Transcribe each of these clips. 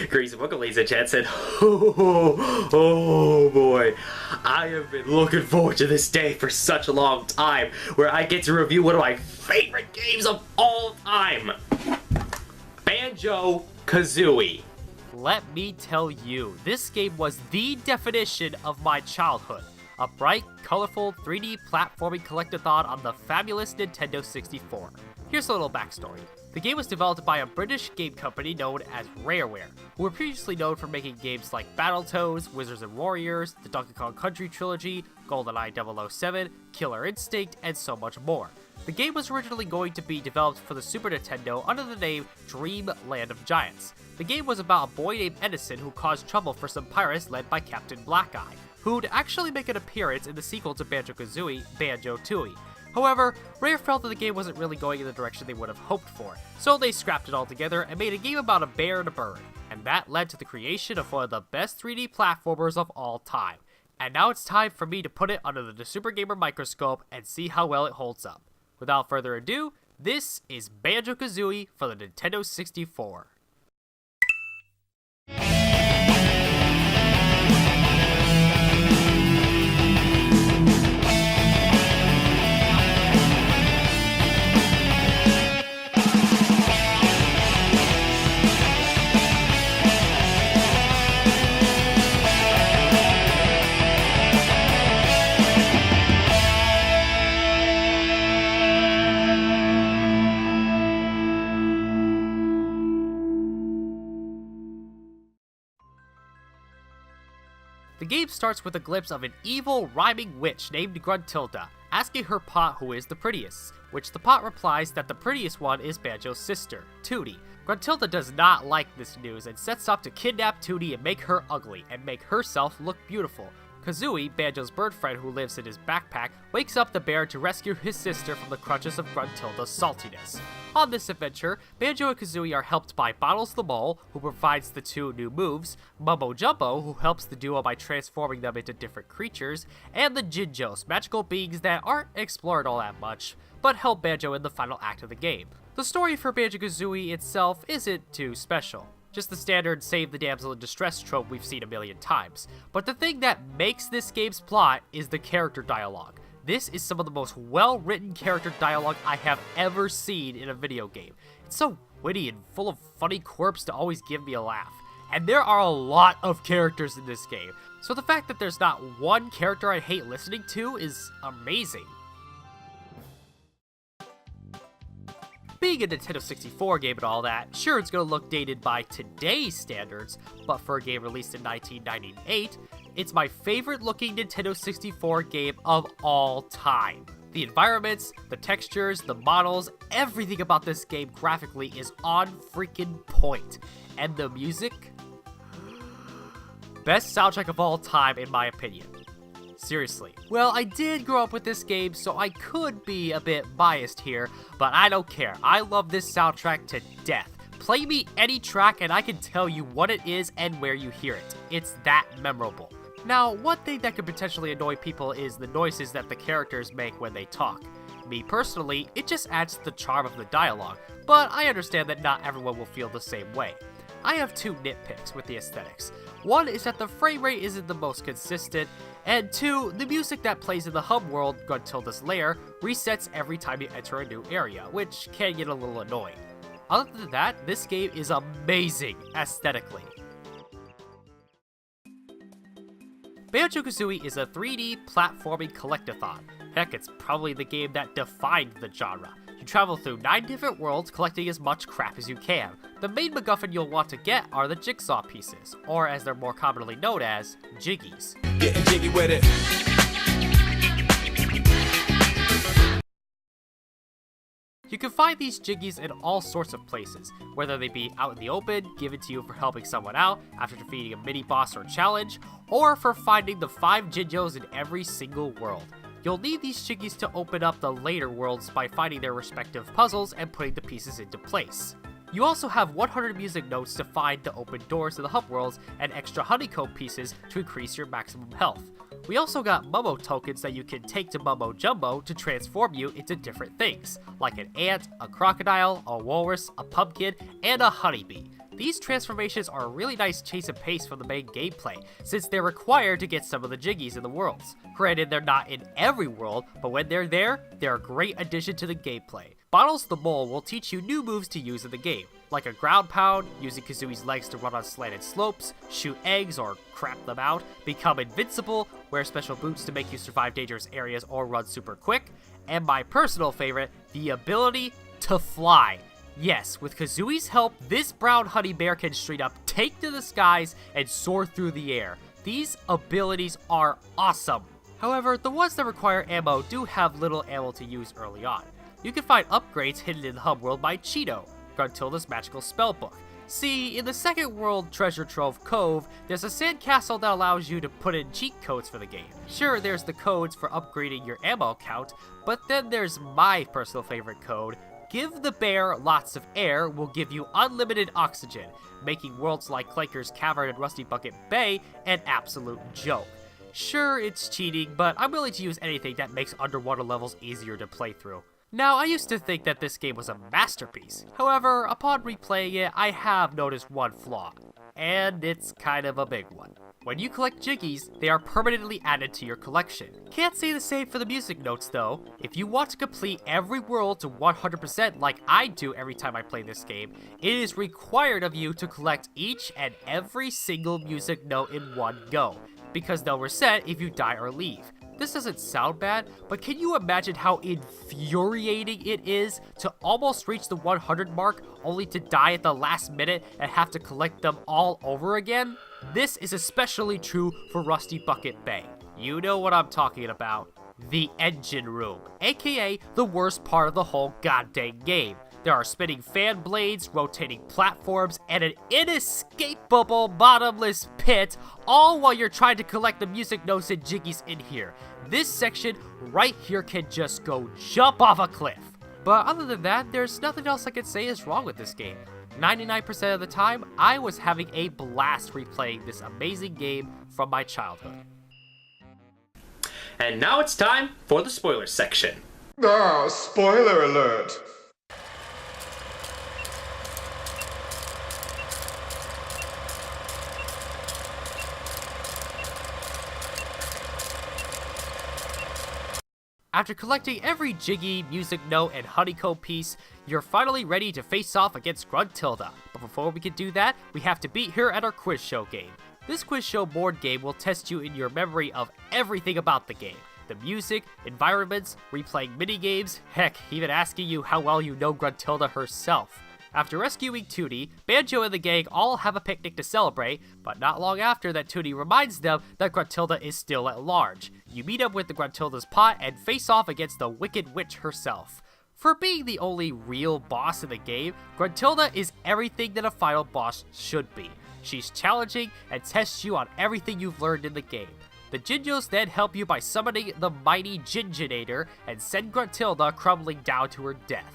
Greasy welcome, ladies and gents, and oh boy, I have been looking forward to this day for such a long time, where I get to review one of my favorite games of all time, Banjo-Kazooie. Let me tell you, this game was the definition of my childhood. A bright, colorful 3D platforming collectathon on the fabulous Nintendo 64. Here's a little backstory. The game was developed by a British game company known as Rareware, who were previously known for making games like Battletoads, Wizards and Warriors, the Donkey Kong Country trilogy, GoldenEye 007, Killer Instinct, and so much more. The game was originally going to be developed for the Super Nintendo under the name Dream Land of Giants. The game was about a boy named Edison who caused trouble for some pirates led by Captain Black-Eye, who'd actually make an appearance in the sequel to Banjo-Kazooie, Banjo-Tooie. However, Rare felt that the game wasn't really going in the direction they would have hoped for, so they scrapped it all together and made a game about a bear and a bird. And that led to the creation of one of the best 3D platformers of all time. And now it's time for me to put it under the Super Gamer microscope and see how well it holds up. Without further ado, this is Banjo-Kazooie for the Nintendo 64. The game starts with a glimpse of an evil, rhyming witch named Gruntilda, asking her pot who is the prettiest, which the pot replies that the prettiest one is Banjo's sister, Tootie. Gruntilda does not like this news and sets up to kidnap Tootie and make her ugly, and make herself look beautiful. Kazooie, Banjo's bird friend who lives in his backpack, wakes up the bear to rescue his sister from the clutches of Gruntilda's saltiness. On this adventure, Banjo and Kazooie are helped by Bottles the Mole, who provides the two new moves, Mumbo Jumbo, who helps the duo by transforming them into different creatures, and the Jinjos, magical beings that aren't explored all that much, but help Banjo in the final act of the game. The story for Banjo-Kazooie itself isn't too special. Just the standard save the damsel in distress trope we've seen a million times. But the thing that makes this game's plot is the character dialogue. This is some of the most well-written character dialogue I have ever seen in a video game. It's so witty and full of funny quirks to always give me a laugh. And there are a lot of characters in this game, so the fact that there's not one character I hate listening to is amazing. Being a Nintendo 64 game and all that, sure it's gonna look dated by today's standards, but for a game released in 1998, it's my favorite looking Nintendo 64 game of all time. The environments, the textures, the models, everything about this game graphically is on freaking point. And the music? Best soundtrack of all time in my opinion. Seriously. Well, I did grow up with this game, so I could be a bit biased here, but I don't care. I love this soundtrack to death. Play me any track and I can tell you what it is and where you hear it. It's that memorable. Now, one thing that could potentially annoy people is the noises that the characters make when they talk. Me personally, it just adds to the charm of the dialogue, but I understand that not everyone will feel the same way. I have two nitpicks with the aesthetics. One is that the frame rate isn't the most consistent, and two, the music that plays in the hub world, Gruntilda's lair, resets every time you enter a new area, which can get a little annoying. Other than that, this game is amazing aesthetically. Banjo-Kazooie is a 3D platforming collectathon. Heck, it's probably the game that defined the genre. You travel through 9 different worlds, collecting as much crap as you can. The main MacGuffin you'll want to get are the jigsaw pieces, or as they're more commonly known as, jiggies. Getting jiggy with it. You can find these jiggies in all sorts of places, whether they be out in the open, given to you for helping someone out after defeating a mini-boss or challenge, or for finding the 5 Jinjos in every single world. You'll need these jiggies to open up the later worlds by finding their respective puzzles and putting the pieces into place. You also have 100 music notes to find to open doors to the hub worlds and extra honeycomb pieces to increase your maximum health. We also got Momo tokens that you can take to Mumbo Jumbo to transform you into different things, like an ant, a crocodile, a walrus, a pumpkin, and a honeybee. These transformations are a really nice chase and pace from the main gameplay, since they're required to get some of the Jiggies in the worlds. Granted, they're not in every world, but when they're there, they're a great addition to the gameplay. Bottles the Mole will teach you new moves to use in the game, like a ground pound, using Kazooie's legs to run on slanted slopes, shoot eggs or crap them out, become invincible, wear special boots to make you survive dangerous areas or run super quick, and my personal favorite, the ability to fly. Yes, with Kazooie's help, this brown honey bear can straight up take to the skies and soar through the air. These abilities are awesome. However, the ones that require ammo do have little ammo to use early on. You can find upgrades hidden in the hub world by Cheeto, Gruntilda's magical spellbook. See, in the second world Treasure Trove Cove, there's a sandcastle that allows you to put in cheat codes for the game. Sure, there's the codes for upgrading your ammo count, but then there's my personal favorite code. Give the bear lots of air will give you unlimited oxygen, making worlds like Clanker's Cavern and Rusty Bucket Bay an absolute joke. Sure, it's cheating, but I'm willing to use anything that makes underwater levels easier to play through. Now, I used to think that this game was a masterpiece. However, upon replaying it, I have noticed one flaw. And it's kind of a big one. When you collect Jiggies, they are permanently added to your collection. Can't say the same for the music notes though. If you want to complete every world to 100% like I do every time I play this game, it is required of you to collect each and every single music note in one go, because they'll reset if you die or leave. This doesn't sound bad, but can you imagine how infuriating it is to almost reach the 100 mark only to die at the last minute and have to collect them all over again? This is especially true for Rusty Bucket Bay. You know what I'm talking about. The engine room, aka the worst part of the whole goddamn game. There are spinning fan blades, rotating platforms, and an inescapable bottomless pit, all while you're trying to collect the music notes and Jiggies in here. This section right here can just go jump off a cliff. But other than that, there's nothing else I could say is wrong with this game. 99% of the time, I was having a blast replaying this amazing game from my childhood. And now it's time for the spoilers section. Ah, spoiler alert! After collecting every Jiggy, music note, and honeycomb piece, you're finally ready to face off against Gruntilda. But before we can do that, we have to beat her at our quiz show game. This quiz show board game will test you in your memory of everything about the game. The music, environments, replaying minigames, heck, even asking you how well you know Gruntilda herself. After rescuing Tooty, Banjo and the gang all have a picnic to celebrate, but not long after that Tooty reminds them that Gruntilda is still at large. You meet up with the Gruntilda's pot and face off against the Wicked Witch herself. For being the only real boss in the game, Gruntilda is everything that a final boss should be. She's challenging and tests you on everything you've learned in the game. The Jinjos then help you by summoning the mighty Jinjinator and send Gruntilda crumbling down to her death.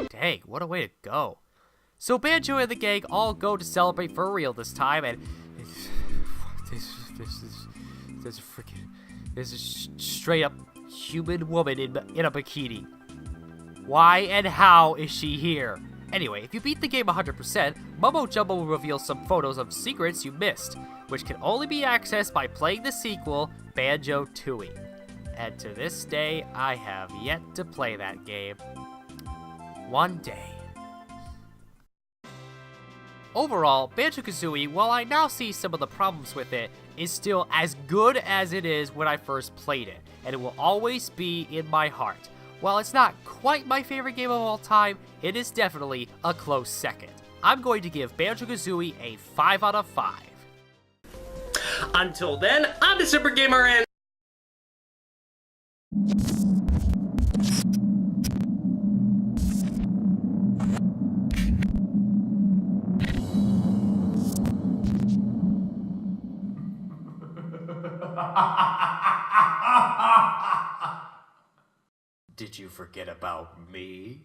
Dang, what a way to go. So Banjo and the gang all go to celebrate for real this time, and this is straight up human woman in a bikini. Why and how is she here? Anyway, if you beat the game 100%, Momo Jumbo will reveal some photos of secrets you missed, which can only be accessed by playing the sequel, Banjo-Tooie. And to this day, I have yet to play that game. One day. Overall, Banjo-Kazooie, while I now see some of the problems with it, is still as good as it is when I first played it, and it will always be in my heart. While it's not quite my favorite game of all time, it is definitely a close second. I'm going to give Banjo-Kazooie a 5 out of 5. Until then, I'm the Super Gamer, and Did you forget about me?